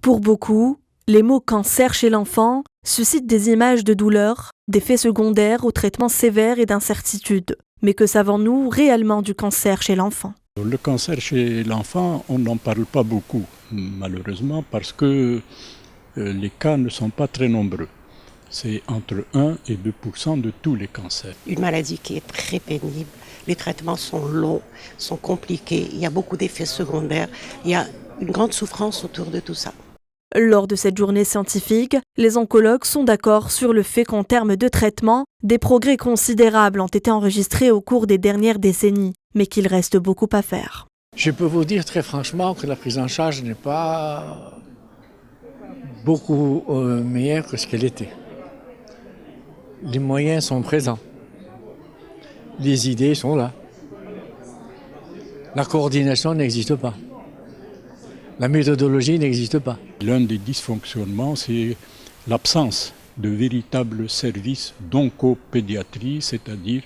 Pour beaucoup, les mots cancer chez l'enfant suscitent des images de douleur, d'effets secondaires aux traitements sévères et d'incertitudes. Mais que savons-nous réellement du cancer chez l'enfant ? Le cancer chez l'enfant, on n'en parle pas beaucoup, malheureusement, parce que les cas ne sont pas très nombreux. C'est entre 1 et 2% de tous les cancers. Une maladie qui est très pénible. Les traitements sont longs, sont compliqués. Il y a beaucoup d'effets secondaires. Il y a une grande souffrance autour de tout ça. Lors de cette journée scientifique, les oncologues sont d'accord sur le fait qu'en termes de traitement, des progrès considérables ont été enregistrés au cours des dernières décennies, mais qu'il reste beaucoup à faire. Je peux vous dire très franchement que la prise en charge n'est pas beaucoup meilleure que ce qu'elle était. Les moyens sont présents. Les idées sont là. La coordination n'existe pas. La méthodologie n'existe pas. L'un des dysfonctionnements, c'est l'absence de véritables services d'oncopédiatrie, c'est-à-dire,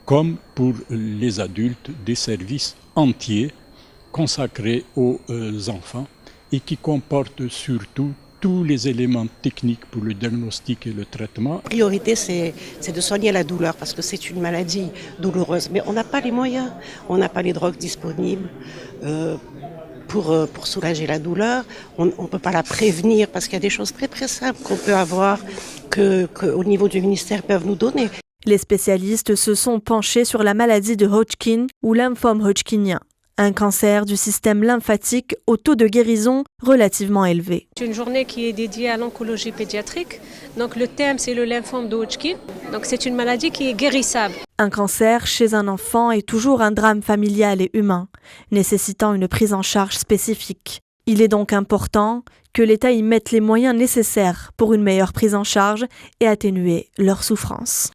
comme pour les adultes, des services entiers consacrés aux enfants et qui comportent surtout tous les éléments techniques pour le diagnostic et le traitement. La priorité, c'est de soigner la douleur parce que c'est une maladie douloureuse. Mais on n'a pas les moyens, on n'a pas les drogues disponibles pour soulager la douleur. On ne peut pas la prévenir parce qu'il y a des choses très très simples qu'on peut avoir qu'au niveau du ministère peuvent nous donner. Les spécialistes se sont penchés sur la maladie de Hodgkin ou lymphome hodgkinien, un cancer du système lymphatique au taux de guérison relativement élevé. C'est une journée qui est dédiée à l'oncologie pédiatrique. Donc le thème, c'est le lymphome de Hodgkin. Donc c'est une maladie qui est guérissable. Un cancer chez un enfant est toujours un drame familial et humain, nécessitant une prise en charge spécifique. Il est donc important que l'État y mette les moyens nécessaires pour une meilleure prise en charge et atténuer leur souffrance.